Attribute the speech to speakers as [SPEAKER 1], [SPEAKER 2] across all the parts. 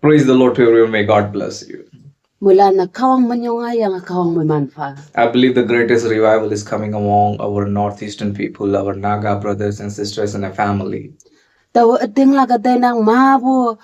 [SPEAKER 1] Praise the Lord to everyone. May God bless you.
[SPEAKER 2] Mula na kawang manyonga yang kawang manfa.
[SPEAKER 1] I believe the greatest revival is coming among our northeastern people, our Naga brothers and sisters and a family.
[SPEAKER 2] Tahu ating la katay nang mabu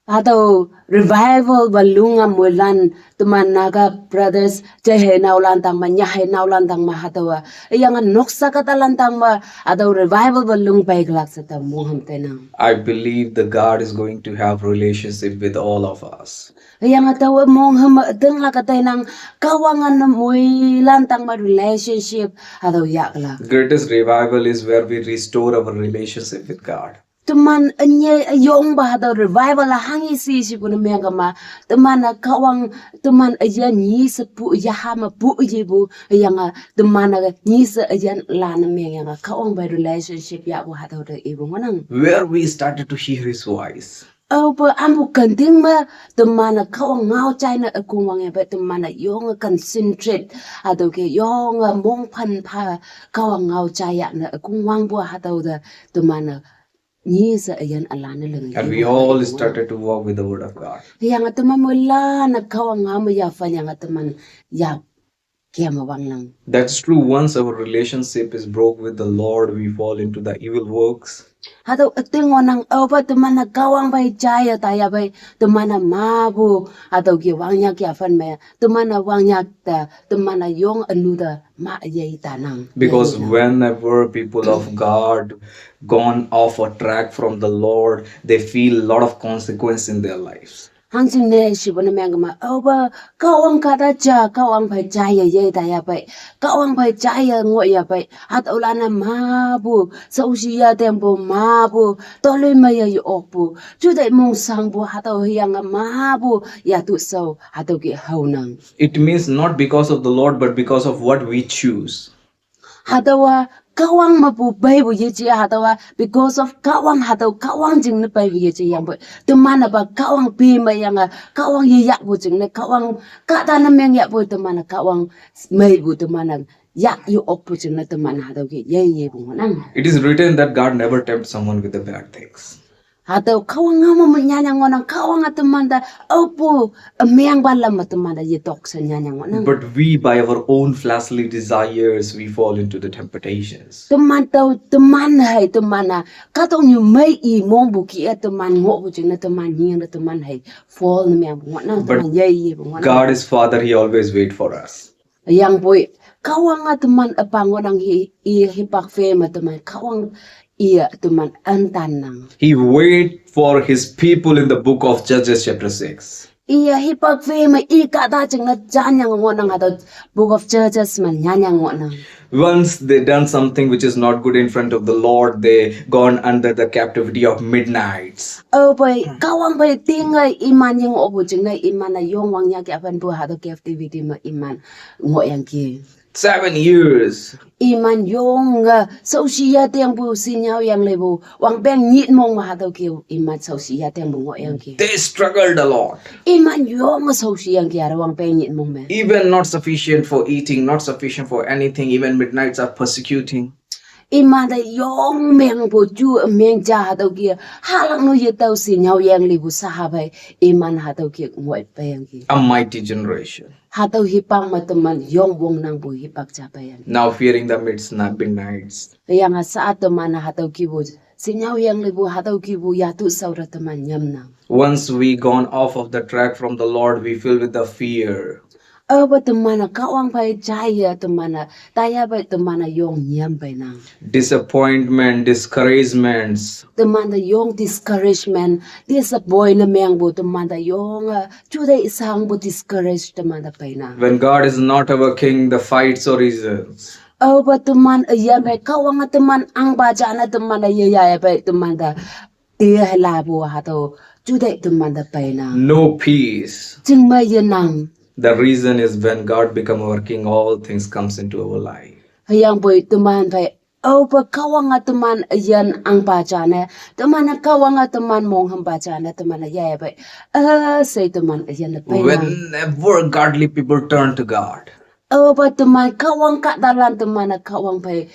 [SPEAKER 2] atau revival balunga mulan teman Naga brothers jahe naulantang ma nyahe naulantang ma hatawa yang noksa kata lantang ma atau revival balung baik lak seta muham tenang.
[SPEAKER 1] I believe the God is going to have relationship with all of us.
[SPEAKER 2] Yang atau muham ating la katay nang kawangan na mui lantang ma relationship atau yakla.
[SPEAKER 1] Greatest revival is where we restore our relationship with God.
[SPEAKER 2] Teman anya yong ba atau revival la hangi si pun mega ma teman kawang teman aja ni sepu ya hama pu jibu yang teman ni se aja lana mega kawang by relationship ya bu atau de ibu manang
[SPEAKER 1] Where we started to hear His voice.
[SPEAKER 2] oh pa ambu kanting ma teman kawang ngau China akung wang ya teman yong concentrate atau ke yong mong pan pa kawang ngau China na akung wang bu atau de teman
[SPEAKER 1] And we all started to walk with the word of God.
[SPEAKER 2] Yang teman mula nak kawang ngam ya fan yang teman ya kiam wang lang.
[SPEAKER 1] That's true. Once our relationship is broke with the Lord, we fall into the evil works.
[SPEAKER 2] Atau ating wanang apa teman nak kawang bay jaya taya bay teman na mabu atau ki wangnya ki afan me teman na wangnya ta teman na yong anu da ma yai tanang.
[SPEAKER 1] Because whenever people of God gone off a track from the Lord, they feel a lot of consequence in their lives.
[SPEAKER 2] Hangsing ne si bona mengama apa kawang kata ja kawang bay jaya yai taya bay kawang bay jaya ngoi ya bay atau lana mabu sausia tempo mabu toloi maya yu opu judai mong sangbu atau yang mabu ya tu so atau ki haunang.
[SPEAKER 1] It means not because of the Lord, but because of what we choose.
[SPEAKER 2] Hatawa kawang mapu bay bu ye ji hatawa because of kawang hatau kawang jing ne bay bu ye ji yang bu temana ba kawang pi ma yang kawang ye yak bu jing ne kawang ka ta na meng yak bu temana kawang mai bu temana yak yu op bu jing ne temana hatau ki ye bu nang.
[SPEAKER 1] It is written that God never tempts someone with the bad things.
[SPEAKER 2] Atau kawang ngama menyanyang ngonang kawang atemanda opo meang balam atemanda ye tok senyanyang ngonang.
[SPEAKER 1] But we, by our own fleshly desires, we fall into the temptations.
[SPEAKER 2] Teman tau teman hai teman katong yu mai I mong buki teman ngok bu jing na teman nying na teman hai fall na meang ngonang teman ye bu ngonang.
[SPEAKER 1] God is Father, He always wait for us.
[SPEAKER 2] Yang boy kawang teman apa ngonang hi hipak fe ma teman kawang iya teman antanang.
[SPEAKER 1] He wait for His people in the book of Judges chapter 6.
[SPEAKER 2] Iya hipak fe ma kata jing na janyang ngonang atau book of Judges man nyanyang ngonang.
[SPEAKER 1] Once they done something which is not good in front of the Lord, they gone under the captivity of midnights.
[SPEAKER 2] Oh boy, kawang boy tingay iman yung obo jing na iman na yung wang yak apan bu hado captivity ma iman ngoyang ki.
[SPEAKER 1] 7 years.
[SPEAKER 2] Iman yung so siya tiyang bu sinyaw yang lebo wang beng nyit mong mahado ki iman so siya tiyang bu ngoyang ki.
[SPEAKER 1] They struggled a lot.
[SPEAKER 2] Iman yung so siya ki ara wang beng nyit mong me.
[SPEAKER 1] Even not sufficient for eating, not sufficient for anything. Even midnights are persecuting.
[SPEAKER 2] Iman da yung meng bu ju meng ja hado ki halang no ye tau sinyaw yang lebo sahabay iman hado ki ngoy beng ki.
[SPEAKER 1] A mighty generation.
[SPEAKER 2] Hataw hipang mateman yung wong nang bu hipak capayan.
[SPEAKER 1] Now fearing the midnights.
[SPEAKER 2] Kaya nga sa ato man na hataw kibo, sinyaw yang libo hataw kibo yatu saura teman nyam nang.
[SPEAKER 1] Once we gone off of the track from the Lord, we feel with the fear.
[SPEAKER 2] Aba teman na kawang pay jaya teman na taya ba teman na yung nyam pay nang.
[SPEAKER 1] Disappointment, discouragements.
[SPEAKER 2] Teman na yung discouragement, disappoint na miyang bu teman na yung juday isang bu discourage teman na pay nang.
[SPEAKER 1] When God is not our King, the fights origins.
[SPEAKER 2] Aba teman ayan pay kawang teman ang baja na teman na yaya pay teman na tiya labo hataw juday teman na pay nang.
[SPEAKER 1] No peace.
[SPEAKER 2] Jing mayan nang.
[SPEAKER 1] The reason is when God become our King, all things comes into our life.
[SPEAKER 2] Hayang boy teman pay pa kawang teman ayan ang baca na teman kawang teman mong baca na teman ya pay say teman ayan na pay.
[SPEAKER 1] Whenever godly people turn to God.
[SPEAKER 2] Pa teman kawang kadalan teman kawang pay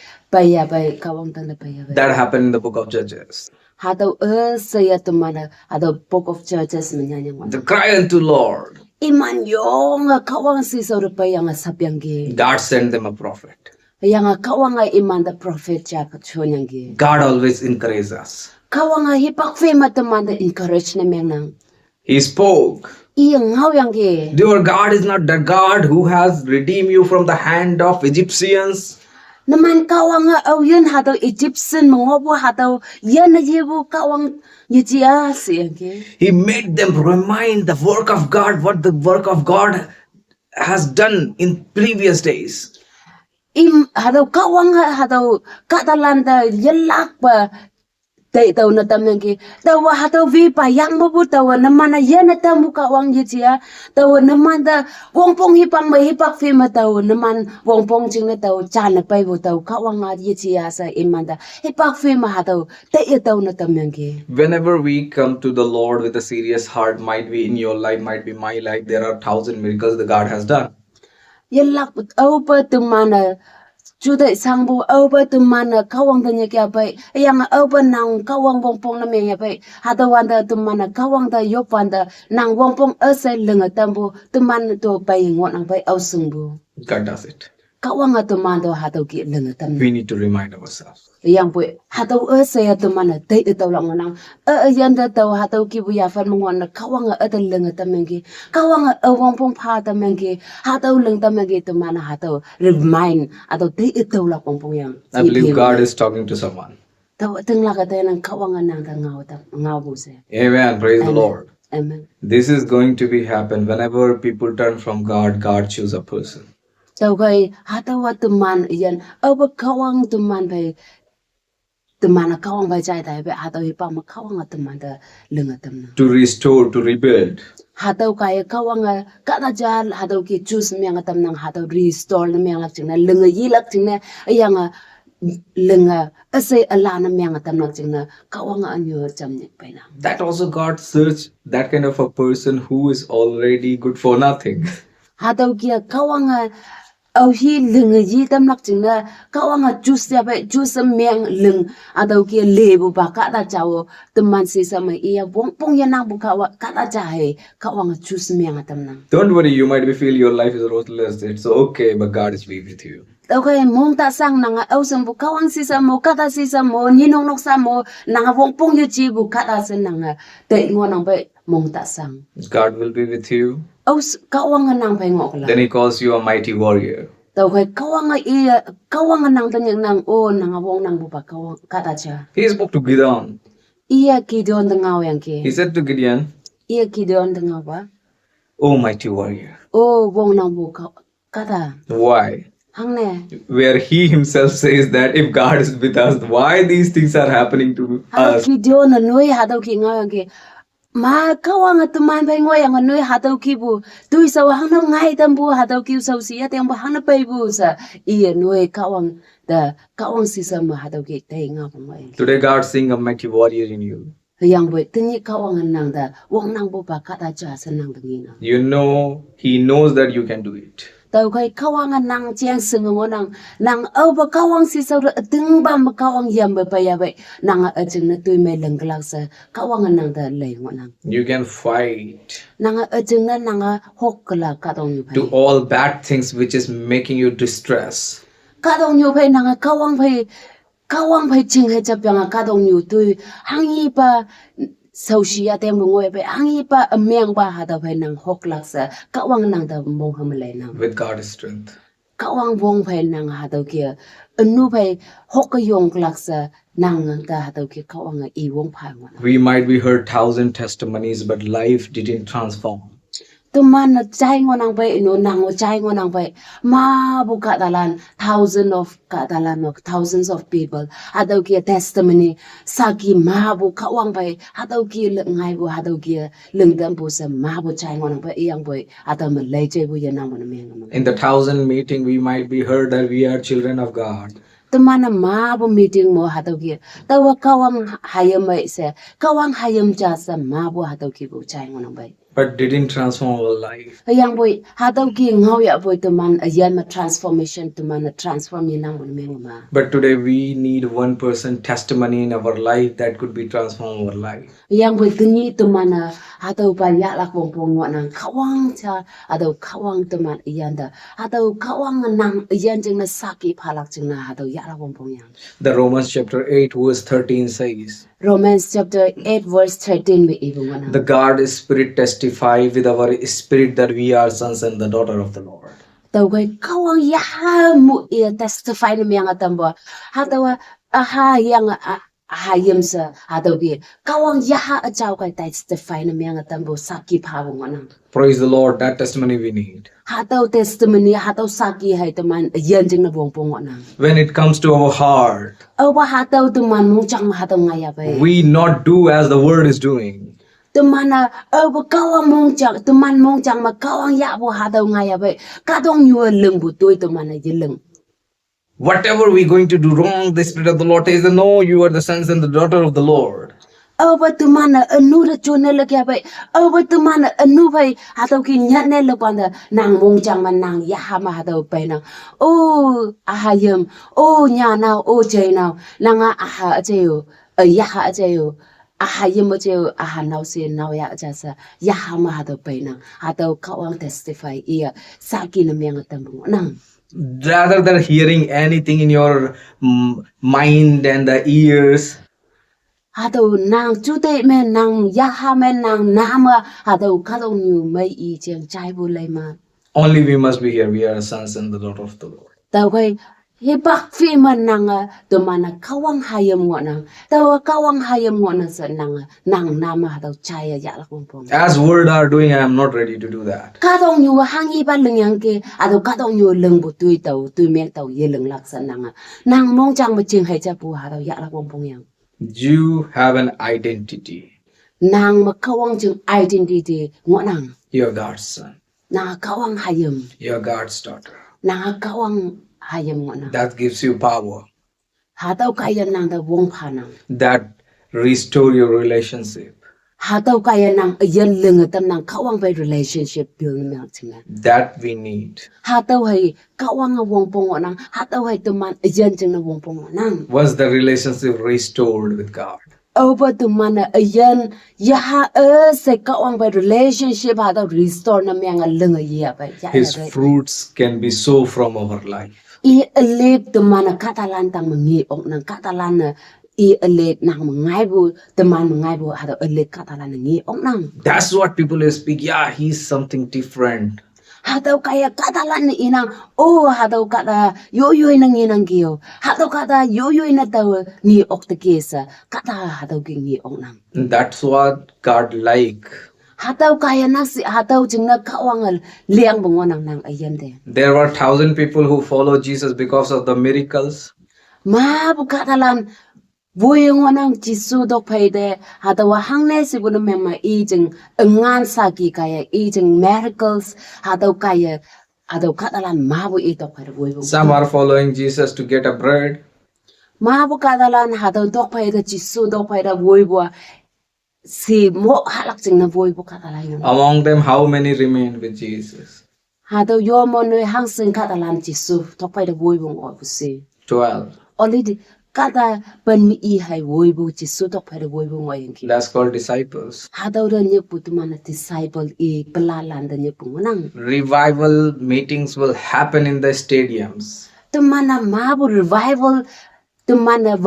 [SPEAKER 2] kawang tanda pay.
[SPEAKER 1] That happened in the book of Judges.
[SPEAKER 2] Hado saya tumana hado book of churches menyanya
[SPEAKER 1] They
[SPEAKER 2] ngona.
[SPEAKER 1] cry unto Lord.
[SPEAKER 2] Iman yong kawang si sorpa yang sapyangge.
[SPEAKER 1] God sent them a prophet.
[SPEAKER 2] Yang kawang iman the prophet ja kachonyangge.
[SPEAKER 1] God always encourages us.
[SPEAKER 2] Kawang hipak fe matamanda encourage na menang.
[SPEAKER 1] He spoke.
[SPEAKER 2] Iyang ngawangge.
[SPEAKER 1] Your God is not the God who has redeemed you from the hand of Egyptians.
[SPEAKER 2] Naman kawang yun hado Egyptian mongobo hado yan na yebu kawang yitiya siyangge.
[SPEAKER 1] He made them remind the work of God, what the work of God has done in previous days.
[SPEAKER 2] Hado kawang hado katalanda yelak ba tay tau na tamyangge tawa hado vi pa yang mabu tawa namana yan na tamu kawang yitiya tawa naman da wongpong hipang mahipak fi mataw naman wongpong jing na taw chana pay bu taw kawang yitiya sa imanda hipak fi ma hado tay taw na tamyangge.
[SPEAKER 1] Whenever we come to the Lord with a serious heart, might be in your life, might be my life, there are 1,000 miracles that God has done.
[SPEAKER 2] Yelak over to mana Juda sangbu over to mana kawang tanya kya bay yang over nang kawang wongpong na menya bay hada wanda to mana kawang da yop wanda nang wongpong asay lenga tambu to man to bay ngot nang bay ausungbu.
[SPEAKER 1] God does it.
[SPEAKER 2] Kawang to man do hado ki lenga tam.
[SPEAKER 1] We need to remind ourselves.
[SPEAKER 2] Yang boy hado asay to mana day ito lang nang yanda to hado ki bu yafan mong na kawang ada lenga tamengi kawang wongpong pa tamengi hado leng tamengi to mana hado remind ado day ito lang wongpong yang.
[SPEAKER 1] I believe God is talking to someone.
[SPEAKER 2] Tawa teng la katay ng kawang nang ngaw bu se.
[SPEAKER 1] Amen. Praise the Lord.
[SPEAKER 2] Amen.
[SPEAKER 1] This is going to be happen whenever people turn from God. God choose a person.
[SPEAKER 2] Taw kay hatawa tuman iyan aba kawang tuman bay tuman kawang bay jay tay bay hataw hipang makawang tuman da lengatam na.
[SPEAKER 1] To restore, to rebuild.
[SPEAKER 2] Hataw kay kawang kada jal hataw ki choose miyang atam nang hataw restore na miyang lak na lenga yilak na ayang lenga asay ala na miyang atam nak na kawang anyo jamnik bay na.
[SPEAKER 1] That also God search that kind of a person who is already good for nothing.
[SPEAKER 2] Hataw ki kawang hi leng yi tam nak na kawang juice ya bay juice miyang leng adaw ki lebu ba kada jawo teman si sama iya bong ya nang buka kada jahe kawang juice miyang atam nang.
[SPEAKER 1] Don't worry, you might be feel your life is ruthless. It's okay, but God is with you.
[SPEAKER 2] Okay, mong ta sang nang ausang bu kawang si sama kada si sama ninong nok sama nang bong yu ji bu kada sen nang te ngonang bay mong ta sang.
[SPEAKER 1] God will be with you.
[SPEAKER 2] Aus kawang nang bay ngok la.
[SPEAKER 1] Then He calls you a mighty warrior.
[SPEAKER 2] Okay, kawang nang tanyang nang nang wong nang bu ba kawang kada ja.
[SPEAKER 1] He spoke to Gideon.
[SPEAKER 2] Iya Gideon dengaw yang ke.
[SPEAKER 1] He said to Gideon,
[SPEAKER 2] Iya Gideon dengaw ba?
[SPEAKER 1] "O mighty warrior."
[SPEAKER 2] Oh, wong nang bu kada.
[SPEAKER 1] Why?
[SPEAKER 2] Hang ne.
[SPEAKER 1] Where he himself says that if God is with us, why these things are happening to
[SPEAKER 2] Hado
[SPEAKER 1] us?
[SPEAKER 2] Gideon na noy hado ki ngaw yang ke. Ma kawang tuman bay ngoy yang noy hado ki bu. Tuy sa hang na ngai tam bu hado ki sa siya teng bu hang na bay bu sa. Iya noy kawang da kawang si sa ma hado ki tay ngaw ngoy.
[SPEAKER 1] Today God seeing a mighty warrior in you.
[SPEAKER 2] Yang boy tinyi kawang nang da wong nang bu ba kada ja sa nang dengina.
[SPEAKER 1] You know, He knows that you can do it.
[SPEAKER 2] Tau kai kawang nang jiang seng nang ba kawang si sa deng ba ma kawang yam ba ya ba nang jeng na tui me leng glak sa kawang nang da lei nang
[SPEAKER 1] You can fight
[SPEAKER 2] nang jeng na nang hok kala ka dong yu
[SPEAKER 1] to
[SPEAKER 2] pai
[SPEAKER 1] all bad things which is making you distress.
[SPEAKER 2] ka dong yu pai nang kawang pai jing he cha pyang ka dong yu tui hang yi ba sau shi ya tem ngoi ba hang yi ba meng ba ha da pai nang hok lak sa kawang nang da mong ham le nang
[SPEAKER 1] With God's strength.
[SPEAKER 2] kawang wong pai nang ha da kia anu pai hok yong klak sa nang da ha da kia kawang I wong pai nang
[SPEAKER 1] We might be heard 1,000 testimonies, but life didn't transform.
[SPEAKER 2] tuman na chai ngonang pai no nang chai ngonang pai ma bu ka dalan thousands of people hadau kia testimony saki ma bu kawang pai hadau kia ngai bu hadau kia lengdam bu sa ma bu chai ngonang pai yang pai hadau ma lai chai bu ya nang meng
[SPEAKER 1] In the 1,000 meeting, we might be heard that we are children of God.
[SPEAKER 2] Tumana ma bu meeting mo hadau kia tawa kawang hayam mai se kawang hayam ja sa ma bu hadau kia bu chai ngonang pai
[SPEAKER 1] but didn't transform our life.
[SPEAKER 2] Yang boy hataw ki ngau ya boy teman ayan ma transformation teman na transform ni nang bun mengma.
[SPEAKER 1] But today we need 1% testimony in our life that could be transform our life.
[SPEAKER 2] Yang boy tuni teman na hataw pa ya lak bong bong wa nang kawang cha hataw kawang teman ayan da hataw kawang nang ayan jeng na saki phalak jeng na hataw ya lak bong bong yang.
[SPEAKER 1] The Romans chapter 8 verse 13 says,
[SPEAKER 2] Romans chapter 8 verse 13 we even wa nang.
[SPEAKER 1] the God Spirit testify with our spirit that we are sons and the daughter of the Lord.
[SPEAKER 2] Tau kai kawang ya mu ia testify na yang atamba hataw aha yang hayam sa hataw bi kawang ya achau kai testify na yang atambo saki phawong wa nang.
[SPEAKER 1] Praise the Lord, that testimony we need.
[SPEAKER 2] Hataw testimony hataw saki hai teman yan jeng na bong bong wa nang.
[SPEAKER 1] When it comes to our heart,
[SPEAKER 2] Awa hataw teman mong chang hataw ngaya bai.
[SPEAKER 1] we not do as the word is doing.
[SPEAKER 2] Teman na awa kawang mong chang teman mong chang ma kawang ya bo hataw ngaya bai. Kadong yu leng bu toy teman na yeleng.
[SPEAKER 1] Whatever we're going to do wrong, the Spirit of the Lord says, no, you are the sons and the daughter of the Lord.
[SPEAKER 2] Awa teman na anu ra chone la kya bai. Awa teman na anu bai hataw ki nyat ne la panda nang mong chang ma nang ya ha ma hataw bai nang. Oh ahayam, oh nya now, oh jay now. Nanga aha ajayo, ya ha ajayo. Ahayam ajayo aha now se now ya ajasa. Ya ha ma hataw bai nang. Hataw kawang testify iya saki na miyang atambong nang.
[SPEAKER 1] Rather than hearing anything in your mind and the ears,
[SPEAKER 2] Hataw nang chute me nang ya ha me nang nama hataw kadong nyu mai I cheng chai bu lai ma.
[SPEAKER 1] only we must be here. We are sons and the daughter of the Lord.
[SPEAKER 2] Tau kai he bak fi man nang to mana kawang hayam ngo nang. Tau kawang hayam ngo nang sa nang nama hataw chai ya la kong pong.
[SPEAKER 1] As word are doing, I am not ready to do that.
[SPEAKER 2] Kadong nyu hangi ba leng yang ke ado kadong nyu leng bu tui mek tau ye leng lak sa nang. Nang mong chang ma ching hai cha bu hataw ya la kong pong yang.
[SPEAKER 1] You have an identity.
[SPEAKER 2] Nang ma kawang jeng identity ngo nang.
[SPEAKER 1] You are God's son.
[SPEAKER 2] Nang kawang hayam.
[SPEAKER 1] You are God's daughter.
[SPEAKER 2] Nang kawang hayam ngo nang.
[SPEAKER 1] That gives you power.
[SPEAKER 2] Hataw kaya nang da wong pa nang.
[SPEAKER 1] That restore your relationship.
[SPEAKER 2] Hataw kaya nang yan leng tam nang kawang by relationship build na tinga.
[SPEAKER 1] That we need.
[SPEAKER 2] Hataw hay kawang nga wong pongo nang hataw hay tuman yan jeng na wong pongo nang.
[SPEAKER 1] Was the relationship restored with God?
[SPEAKER 2] Over tuman na yan yaha say kawang by relationship hataw restore na miyang leng ya ba.
[SPEAKER 1] His fruits can be so from our life.
[SPEAKER 2] I alip tuman na katalan tang mangi ok nang katalan na I alip nang mangay bu teman mangay bu hataw alip katalan ngi ok nang.
[SPEAKER 1] That's what people speak. Yeah, he's something different.
[SPEAKER 2] Hataw kaya katalan ni inang oh hataw kata yoyoy nang inang giyo hataw kata yoyoy na taw ni ok te kesa kata hataw ki ni ok nang
[SPEAKER 1] That's what God like.
[SPEAKER 2] hataw kaya nasi hataw jeng na kawangal liang bungonang nang ayan de
[SPEAKER 1] There were 1,000 people who followed Jesus because of the miracles.
[SPEAKER 2] ma bu katalan Boyong wanang jisu dok payde hataw hangne sibuno mema ijeng engan saki kaya ijeng miracles hataw kaya hataw katalan mabu itok payde boyong
[SPEAKER 1] Some are following Jesus to get a bread.
[SPEAKER 2] Mabu kadalan hataw dok payda jisu dok payda boybo si mo halak jeng na boybo kadalan yun.
[SPEAKER 1] Among them, how many remained with Jesus?
[SPEAKER 2] Hataw yo mo no hangsen kadalan jisu dok payda boybo obusi.
[SPEAKER 1] 12.
[SPEAKER 2] Already kada ban mi I hay boybo jisu dok payda boybo ngoyen ki.
[SPEAKER 1] That's called disciples.
[SPEAKER 2] Hataw ran nyek putumana disciple I pelalan da nyek pungonang.
[SPEAKER 1] Revival meetings will happen in the stadiums.
[SPEAKER 2] Tumana mabu revival tumana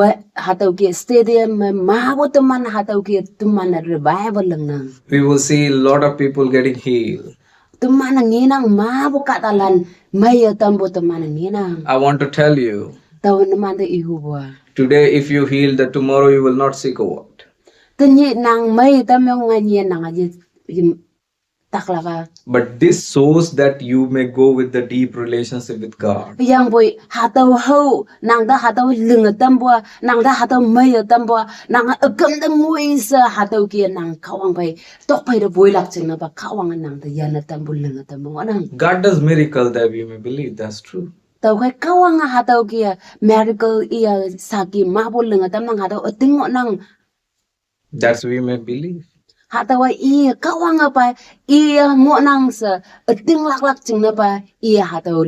[SPEAKER 2] hataw ki stadium mabu tumana hataw ki tumana revival lang nang.
[SPEAKER 1] We will see a lot of people getting healed.
[SPEAKER 2] Tumana nginang mabu katalan maya tambo tumana nginang.
[SPEAKER 1] I want to tell you,
[SPEAKER 2] Tawon naman da ihubwa.
[SPEAKER 1] today if you heal, that tomorrow you will not seek a word.
[SPEAKER 2] Tanyi nang maya tamyong nganyan nang ajit taklaka.
[SPEAKER 1] But this shows that you may go with the deep relationship with God.
[SPEAKER 2] Yang boy hataw ho nang da hataw linga tambo nang da hataw maya tambo nang agam da ngui sa hataw ki nang kawang bay tok pay da boy lak cheng na ba kawang nang da yan na tambo linga tambo nang.
[SPEAKER 1] God does miracle that we may believe. That's true.
[SPEAKER 2] Tau kay kawang hataw ki miracle iya saki mabol linga tam nang hataw atingo nang.
[SPEAKER 1] That's we may believe.
[SPEAKER 2] Hatawa iya kawang apa iya ngonang sa ting lak ching na pa iya hataw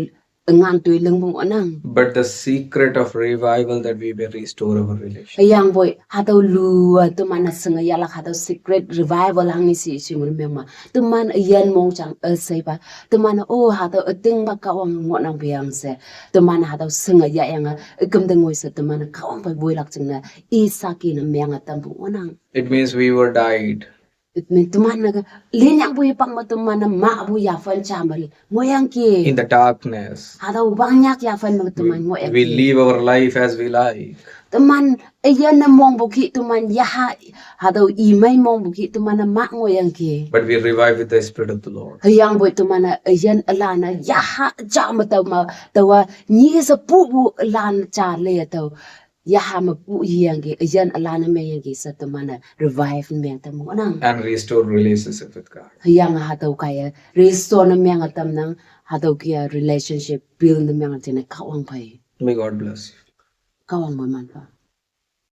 [SPEAKER 2] ngan tuy leng bung onang.
[SPEAKER 1] But the secret of revival that we may restore our relationship.
[SPEAKER 2] Yang boy hataw lua tuman na senga yalak hataw secret revival hang isi singun mema tuman yan mong chang say pa tuman oh hataw ting ba kawang ngonang biang se tuman hataw senga ya yang gemdengoy sa tuman kawang pa boy lak ching na isaki na meang atambung onang.
[SPEAKER 1] It means we were died.
[SPEAKER 2] Tuman na linyang buhi pang matuman na maabu yafan chamal ngoyang ki
[SPEAKER 1] In the darkness,
[SPEAKER 2] hadaw banyak yafan matuman ngoyang
[SPEAKER 1] we
[SPEAKER 2] ki
[SPEAKER 1] live our life as we like.
[SPEAKER 2] tuman ayan na mong buki tuman yaha hadaw imay mong buki tuman na ma ngoyang ki
[SPEAKER 1] But we revive with the Spirit of the Lord.
[SPEAKER 2] hayang boy tuman na ayan alana yaha jama taw ma tawa ni sa pubu alana cha le taw yaha ma pu yang ki ayan alana me yang ki sa tuman na revive meng tamu nang
[SPEAKER 1] And restore relationship with God.
[SPEAKER 2] yang hataw kaya restore na mga tam nang hataw kaya relationship build na mga tina kawang pay
[SPEAKER 1] May God bless you.
[SPEAKER 2] kawang mo man pa